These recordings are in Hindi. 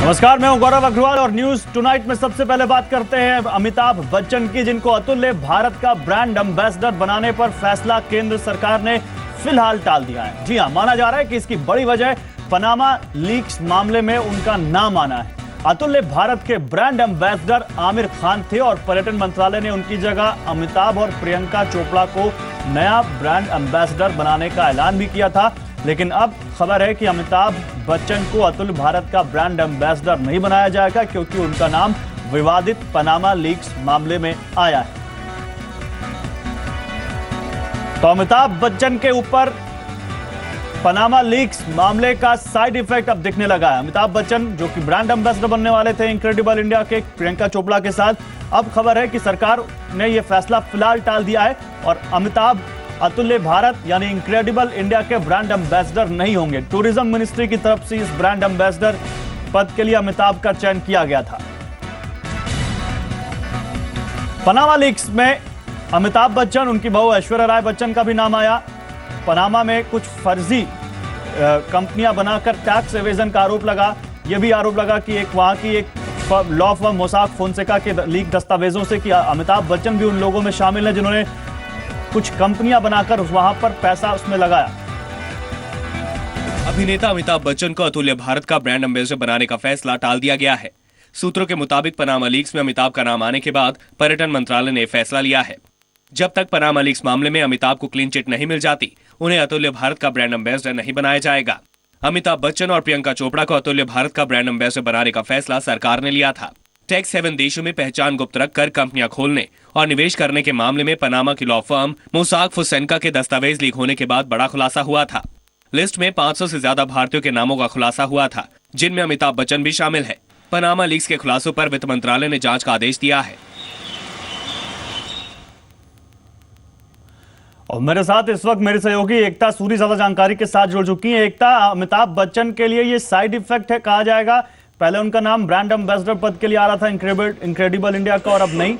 नमस्कार, मैं हूं गौरव अग्रवाल और न्यूज टुनाइट में सबसे पहले बात करते हैं अमिताभ बच्चन की, जिनको अतुल ने भारत का ब्रांड एम्बेसडर बनाने पर फैसला केंद्र सरकार ने फिलहाल टाल दिया है। जी हां, माना जा रहा है कि इसकी बड़ी वजह पनामा लीक्स मामले में उनका नाम आना है। अतुल ने भारत के ब्रांड एम्बेसडर आमिर खान थे और पर्यटन मंत्रालय ने उनकी जगह अमिताभ और प्रियंका चोपड़ा को नया ब्रांड एम्बेसडर बनाने का ऐलान भी किया था। लेकिन अब खबर है कि अमिताभ बच्चन को अतुल भारत का ब्रांड एम्बेसडर नहीं बनाया जाएगा, क्योंकि उनका नाम विवादित पनामा लीक्स मामले में आया है। तो अमिताभ बच्चन के ऊपर पनामा लीक्स मामले का साइड इफेक्ट अब दिखने लगा है। अमिताभ बच्चन जो कि ब्रांड एम्बेसडर बनने वाले थे इनक्रेडिबल इंडिया के प्रियंका चोपड़ा के साथ, अब खबर है कि सरकार ने यह फैसला फिलहाल टाल दिया है और अतुल्य भारत यानी इनक्रेडिबल इंडिया के ब्रांड एम्बेसडर नहीं होंगे। टूरिज्म मिनिस्ट्री की तरफ से इस ब्रांड एम्बेसडर पद के लिए अमिताभ का चयन किया गया था। पनामा लीक्स में अमिताभ बच्चन, उनकी बहू ऐश्वर्या राय बच्चन का भी नाम आया। पनामा में कुछ फर्जी कंपनियां बनाकर टैक्स एवेजन का आरोप लगा। यह भी आरोप लगा कि वहां की एक लॉ फर्म मोसाक फोंसेका के लीक दस्तावेजों से कि अमिताभ बच्चन भी उन लोगों में शामिल हैं जिन्होंने कुछ कंपनियां बनाकर वहां पर पैसा उसमें लगाया। अभिनेता अमिताभ बच्चन को अतुल्य भारत का ब्रांड एम्बेसडर बनाने का फैसला टाल दिया गया है। सूत्रों के मुताबिक पनामा लीक्स में अमिताभ का नाम आने के बाद पर्यटन मंत्रालय ने फैसला लिया है। जब तक पनामा लीक्स मामले में अमिताभ को क्लीन चिट नहीं मिल जाती, उन्हें अतुल्य भारत का ब्रांड एम्बेसडर नहीं बनाया जाएगा। अमिताभ बच्चन और प्रियंका चोपड़ा को अतुल्य भारत का ब्रांड एम्बेसडर बनाने का फैसला सरकार ने लिया था। टैक्स हेवन देशों में पहचान गुप्त रखकर कंपनियां खोलने और निवेश करने के मामले में पनामा की लॉ फर्म मोसाक फोंसेका के दस्तावेज लीक होने के बाद बड़ा खुलासा हुआ था। लिस्ट में 500 से ज्यादा भारतीयों के नामों का खुलासा हुआ था, जिनमें अमिताभ बच्चन भी शामिल है। पनामा लीक्स के खुलासों पर वित्त मंत्रालय ने जांच का आदेश दिया है। और मेरे साथ इस वक्त मेरी सहयोगी एकता सूरी ज्यादा जानकारी के साथ जुड़ चुकी है। एकता, अमिताभ बच्चन के लिए ये साइड इफेक्ट है कहा जाएगा? पहले उनका नाम ब्रांड एम्बेसडर पद के लिए आ रहा था इनक्रेडिबल इंडिया का, और अब नहीं।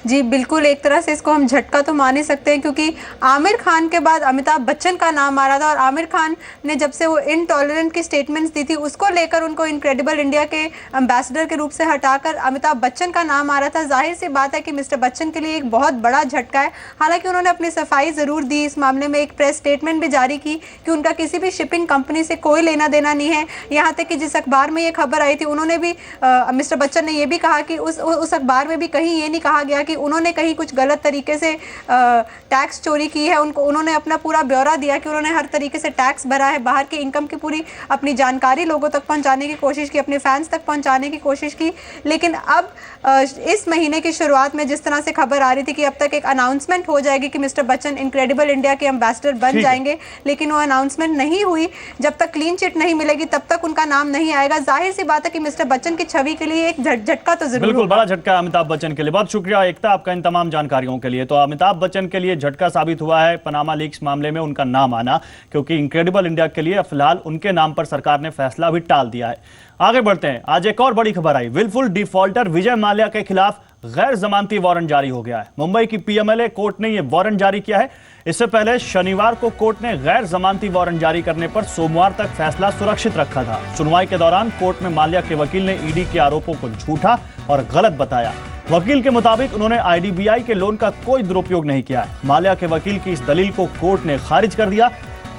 जी बिल्कुल, एक तरह से इसको हम झटका तो मान ही सकते हैं, क्योंकि आमिर खान के बाद अमिताभ बच्चन का नाम आ रहा था और आमिर खान ने जब से वो इनटॉलरेंट की स्टेटमेंट्स दी थी, उसको लेकर उनको इनक्रेडिबल इंडिया के एम्बेसडर के रूप से हटाकर अमिताभ बच्चन का नाम आ रहा था। जाहिर सी बात है कि मिस्टर बच्चन के लिए एक बहुत बड़ा झटका है। हालांकि उन्होंने अपनी सफाई ज़रूर दी इस मामले में, एक प्रेस स्टेटमेंट भी जारी की कि उनका किसी भी शिपिंग कंपनी से कोई लेना देना नहीं है। यहाँ तक कि जिस अखबार में ये खबर आई थी, उन्होंने भी मिस्टर बच्चन ने यह भी कहा कि उस अखबार में भी कहीं ये नहीं कहा गया कि उन्होंने कहीं कुछ गलत तरीके से टैक्स चोरी की है। उन्होंने अपना पूरा ब्यौरा दिया कि उन्होंने हर तरीके से टैक्स भरा है, बाहर की इनकम की पूरी अपनी जानकारी लोगों तक पहुंचाने की कोशिश की, अपने फैंस तक पहुंचाने की कोशिश की। लेकिन अब इस महीने की शुरुआत में जिस तरह से खबर आ रही थी कि अब तक एक अनाउंसमेंट हो जाएगी कि मिस्टर बच्चन इनक्रेडिबल इंडिया के एम्बेसडर बन जाएंगे, लेकिन वो अनाउंसमेंट नहीं हुई। जब तक क्लीन चिट नहीं मिलेगी तब तक उनका नाम नहीं आएगा। जाहिर सी बात है कि मिस्टर बच्चन की छवि के लिए एक झटका तो जरूर, बिल्कुल बड़ा झटका अमिताभ बच्चन के लिए। बहुत शुक्रिया एकता आपका इन तमाम जानकारियों के लिए। तो अमिताभ बच्चन के लिए झटका साबित हुआ है पनामा लीक्स मामले में उनका नाम आना, क्योंकि इनक्रेडिबल इंडिया के लिए फिलहाल उनके नाम पर सरकार ने फैसला भी टाल दिया है। आगे बढ़ते हैं, आज एक और बड़ी खबर आई। विलफुल डिफॉल्टर विजय माल्या के खिलाफ गैर जमानती वारंट जारी हो गया है। मुंबई की पीएमएलए कोर्ट ने यह वारंट जारी किया है। इससे पहले शनिवार को कोर्ट ने गैर जमानती वारंट जारी करने पर सोमवार तक फैसला सुरक्षित रखा था। सुनवाई के दौरान कोर्ट में माल्या के वकील ने ईडी के आरोपों को झूठा और गलत बताया। वकील के मुताबिक उन्होंने आईडीबीआई के लोन का कोई दुरुपयोग नहीं किया है। माल्या के वकील की इस दलील को कोर्ट ने खारिज कर दिया।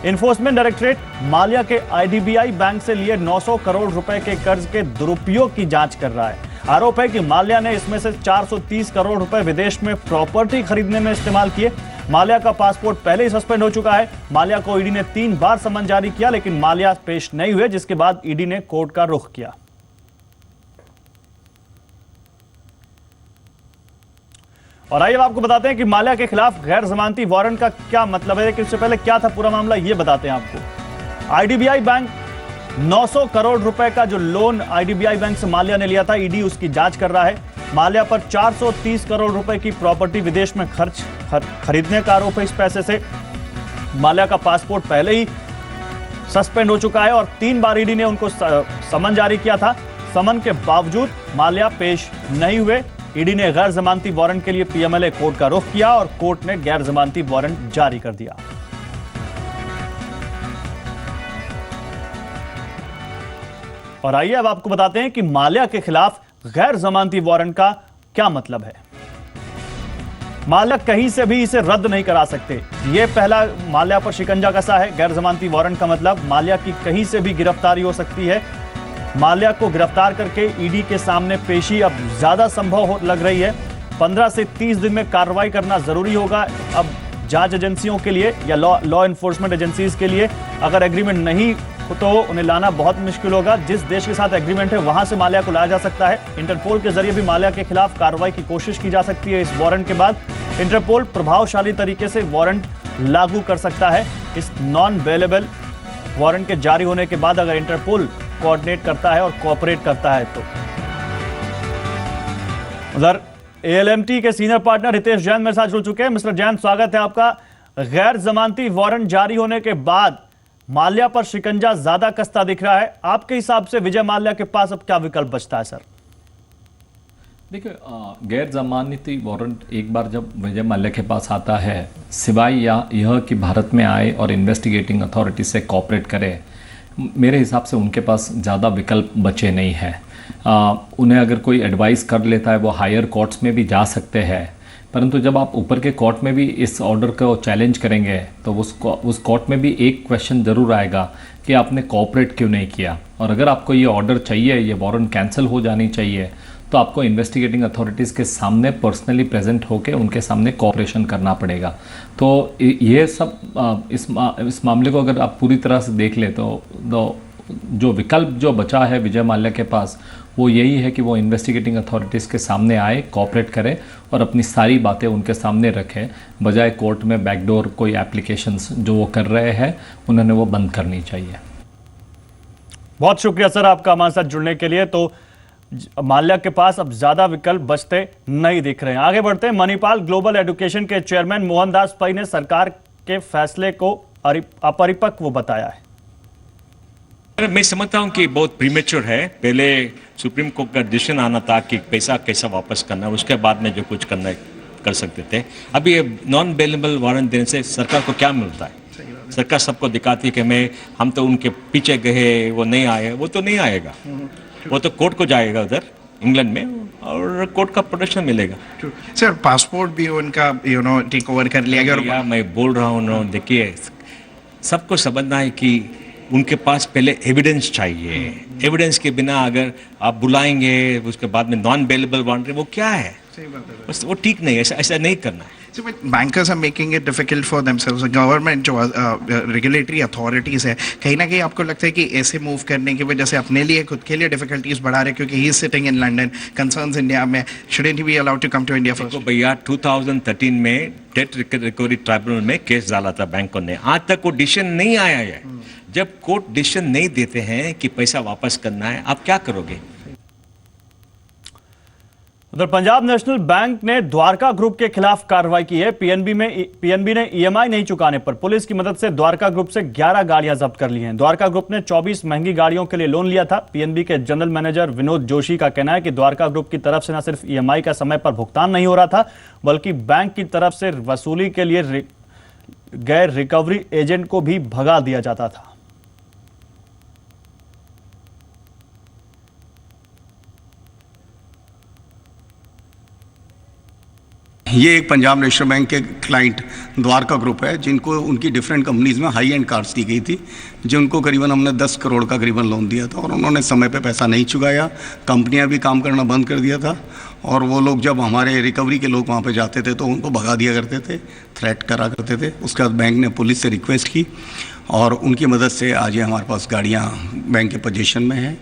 एनफोर्समेंट डायरेक्टरेट माल्या के आईडीबीआई बैंक से लिए 900 करोड़ रुपए के कर्ज के दुरुपयोग की जांच कर रहा है। आरोप है कि माल्या ने इसमें से 430 करोड़ रुपए विदेश में प्रॉपर्टी खरीदने में इस्तेमाल किए। माल्या का पासपोर्ट पहले ही सस्पेंड हो चुका है। माल्या को ईडी ने 3 बार समन जारी किया, लेकिन माल्या पेश नहीं हुए, जिसके बाद ईडी ने कोर्ट का रुख किया। और आइए आपको बताते हैं कि माल्या के खिलाफ गैर जमानती वारंट का क्या मतलब है। लेकिन इससे पहले क्या था पूरा मामला, ये बताते हैं आपको। आईडीबीआई बैंक 900 करोड़ रुपए का जो लोन आईडीबीआई बैंक से माल्या ने लिया था, ईडी उसकी जांच कर रहा है। माल्या पर 430 करोड़ रुपए की प्रॉपर्टी विदेश में खरीदने का आरोप है। इस पैसे से माल्या का पासपोर्ट पहले ही सस्पेंड हो चुका है और 3 बार ईडी ने उनको समन जारी किया था। समन के बावजूद माल्या पेश नहीं हुए। ईडी ने गैर जमानती वारंट के लिए पीएमएलए कोर्ट का रुख किया और कोर्ट ने गैर जमानती वारंट जारी कर दिया। और आइए अब आपको बताते हैं कि माल्या के खिलाफ गैर जमानती वारंट का क्या मतलब है। माल्या कहीं से भी इसे रद्द नहीं करा सकते। यह पहला माल्या पर शिकंजा कसा है। गैर जमानती वारंट का मतलब माल्या की कहीं से भी गिरफ्तारी हो सकती है। माल्या को गिरफ्तार करके ईडी के सामने पेशी अब ज्यादा संभव लग रही है। 15 से 30 दिन में कार्रवाई करना जरूरी होगा अब जांच एजेंसियों के लिए या लॉ एनफोर्समेंट एजेंसीज के लिए। अगर एग्रीमेंट नहीं तो उन्हें लाना बहुत मुश्किल होगा। जिस देश के साथ एग्रीमेंट है वहां से माल्या को लाया जा सकता है। इंटरपोल के जरिए भी माल्या के खिलाफ कार्रवाई की कोशिश की जा सकती है। इस वारंट के बाद इंटरपोल प्रभावशाली तरीके से वारंट लागू कर सकता है। इस नॉन बेलेबल वारंट के जारी होने के बाद अगर इंटरपोल कोऑर्डिनेट करता है और कोऑपरेट करता है तो। उधर एएलएमटी के सीनियर पार्टनर हितेश जैन मेरे साथ जुड़ चुके हैं। मिस्टर जैन, स्वागत है आपका। गैर जमानती वारंट जारी होने के बाद माल्या पर शिकंजा ज्यादा कसता दिख रहा है। आपके हिसाब से विजय माल्या के पास अब क्या विकल्प बचता है सर? देखिए, गैर जमानती वारंट एक बार जब विजय माल्या के पास आता है, सिवाय यह कि भारत में आए और इन्वेस्टिगेटिंग अथॉरिटी से कोऑपरेट करे, मेरे हिसाब से उनके पास ज़्यादा विकल्प बचे नहीं है। उन्हें अगर कोई एडवाइस कर लेता है वो हायर कोर्ट्स में भी जा सकते हैं, परंतु जब आप ऊपर के कोर्ट में भी इस ऑर्डर को चैलेंज करेंगे तो उस कोर्ट में भी एक क्वेश्चन ज़रूर आएगा कि आपने कोऑपरेट क्यों नहीं किया। और अगर आपको ये ऑर्डर चाहिए, ये वारंट कैंसिल हो जानी चाहिए, तो आपको इन्वेस्टिगेटिंग अथॉरिटीज़ के सामने पर्सनली प्रेजेंट होकर उनके सामने कोऑपरेशन करना पड़ेगा। तो ये सब इस मामले को अगर आप पूरी तरह से देख ले तो जो विकल्प जो बचा है विजय माल्या के पास वो यही है कि वो इन्वेस्टिगेटिंग अथॉरिटीज़ के सामने आए, कोऑपरेट करें और अपनी सारी बातें उनके सामने रखें, बजाय कोर्ट में बैकडोर कोई एप्लीकेशंस जो वो कर रहे हैं उन्होंने वो बंद करनी चाहिए। बहुत शुक्रिया सर आपका हमारे साथ जुड़ने के लिए। तो माल्या के पास अब ज्यादा विकल्प बचते नहीं दिख रहे हैं। आगे बढ़ते हैं। मणिपाल ग्लोबल एजुकेशन के चेयरमैन मोहनदास पै ने सरकार के फैसले को अपरिपक्व बताया है। मैं समझता हूं कि बहुत प्रीमेच्योर है। पहले सुप्रीम कोर्ट का डिसीजन आना था कि पैसा कैसा वापस करना है, उसके बाद में जो कुछ करना कर सकते थे। अभी ये नॉन बेलेबल वारंट देने से सरकार को क्या मिलता है? सरकार सबको दिखाती है कि हम तो उनके पीछे गए, वो नहीं आए। वो तो नहीं आएगा, वो तो कोर्ट को जाएगा उधर इंग्लैंड में और कोर्ट का प्रोटेक्शन मिलेगा। सर, पासपोर्ट भी उनका टेक ओवर कर लिया गया। और मैं बोल रहा हूँ, देखिए सबको समझना है कि उनके पास पहले एविडेंस चाहिए। एविडेंस के बिना अगर आप बुलाएंगे उसके बाद में नॉन बेलेबल वारंट, वो क्या है? बस वो ठीक नहीं है, ऐसा नहीं करना है। So bankers are making it difficult for themselves. Government जो रेगुलेटरी अथॉरिटीज है, कहीं ना कहीं आपको लगता है कि ऐसे मूव करने की वजह से अपने लिए खुद के लिए डिफिकल्टीज बढ़ा रहे, क्योंकि he is sitting in London, concerns India में, shouldn't he be allowed to come to India first? तो भैया 2013 में डेट रिकवरी ट्राइब्यूनल में केस डाला था बैंकों ने, आज तक वो डिसीजन नहीं आया है। जब कोर्ट डिसीजन नहीं देते हैं कि पैसा वापस करना है, आप क्या करोगे? उधर पंजाब नेशनल बैंक ने द्वारका ग्रुप के खिलाफ कार्रवाई की है। पीएनबी ने ईएमआई नहीं चुकाने पर पुलिस की मदद से द्वारका ग्रुप से 11 गाड़ियां जब्त कर ली हैं। द्वारका ग्रुप ने 24 महंगी गाड़ियों के लिए लोन लिया था। पीएनबी के जनरल मैनेजर विनोद जोशी का कहना है कि द्वारका ग्रुप की तरफ से न सिर्फ ईएमआई का समय पर भुगतान नहीं हो रहा था, बल्कि बैंक की तरफ से वसूली के लिए गैर रिकवरी एजेंट को भी भगा दिया जाता था। ये एक पंजाब नेशनल बैंक के क्लाइंट द्वारका ग्रुप है, जिनको उनकी डिफरेंट कंपनीज में हाई एंड कार्ड्स दी गई थी, जिनको करीबन हमने 10 करोड़ का करीबन लोन दिया था और उन्होंने समय पे पैसा नहीं चुकाया। कंपनियां भी काम करना बंद कर दिया था और वो लोग जब हमारे रिकवरी के लोग वहाँ पे जाते थे तो उनको भगा दिया करते थे, थ्रेट करा करते थे। उसके बाद बैंक ने पुलिस से रिक्वेस्ट की और उनकी मदद से आज ये हमारे पास गाड़ियाँ बैंक के पोजीशन में हैं।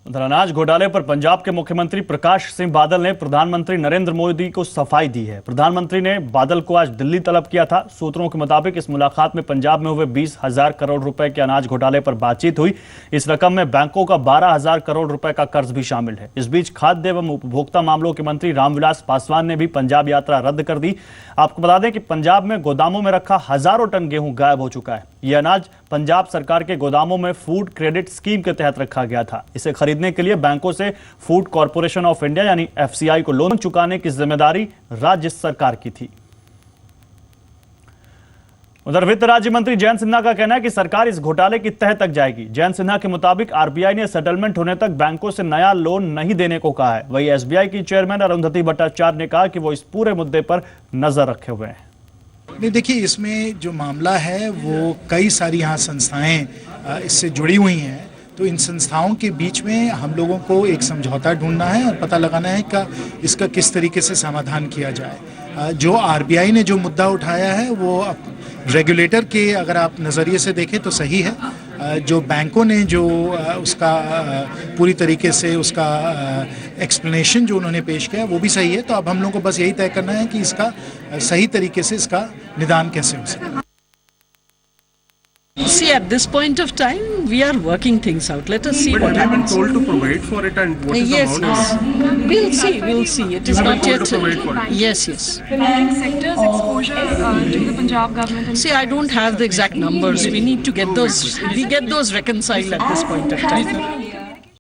उधर अनाज घोटाले पर पंजाब के मुख्यमंत्री प्रकाश सिंह बादल ने प्रधानमंत्री नरेंद्र मोदी को सफाई दी है। प्रधानमंत्री ने बादल को आज दिल्ली तलब किया था। सूत्रों के मुताबिक इस मुलाकात में पंजाब में हुए 20,000 करोड़ रुपए के अनाज घोटाले पर बातचीत हुई। इस रकम में बैंकों का 12,000 करोड़ रुपए का कर्ज भी शामिल है। इस बीच खाद्य एवं उपभोक्ता मामलों के मंत्री रामविलास पासवान ने भी पंजाब यात्रा रद्द कर दी। आपको बता दें कि पंजाब में गोदामों में रखा हजारों टन गेहूं गायब हो चुका है। यह अनाज पंजाब सरकार के गोदामों में फूड क्रेडिट स्कीम के तहत रखा गया था। इसे खरीदने के लिए बैंकों से फूड कॉर्पोरेशन ऑफ इंडिया यानी एफसीआई को लोन चुकाने की जिम्मेदारी राज्य सरकार की थी। उधर वित्त राज्य मंत्री जयंत सिन्हा का कहना है कि सरकार इस घोटाले की तह तक जाएगी। जयंत सिन्हा के मुताबिक आरबीआई ने सेटलमेंट होने तक बैंकों से नया लोन नहीं देने को कहा है। वहीं एसबीआई की चेयरमैन अरुंधति भट्टाचार्य ने कहा कि वो इस पूरे मुद्दे पर नजर रखे हुए हैं। नहीं, देखिए, इसमें जो मामला है वो कई सारी यहाँ संस्थाएं इससे जुड़ी हुई हैं, तो इन संस्थाओं के बीच में हम लोगों को एक समझौता ढूंढना है और पता लगाना है कि इसका किस तरीके से समाधान किया जाए। जो आरबीआई ने जो मुद्दा उठाया है वो रेगुलेटर के अगर आप नज़रिए से देखें तो सही है। जो बैंकों ने जो उसका पूरी तरीके से उसका एक्सप्लेनेशन जो उन्होंने पेश किया वो भी सही है। तो अब हम लोगों को बस यही तय करना है कि इसका सही तरीके से इसका निदान कैसे हो सके। See, at this point of time, we are working things out. Let us see what happens. But have been told to provide for it, and what is Yes, the amount? yes. We'll see. It is not yet. Provide for it. Yes, yes. Banking sector's exposure to the Punjab government. See, I don't have the exact numbers. We need to get those. We get those reconciled at this point of time.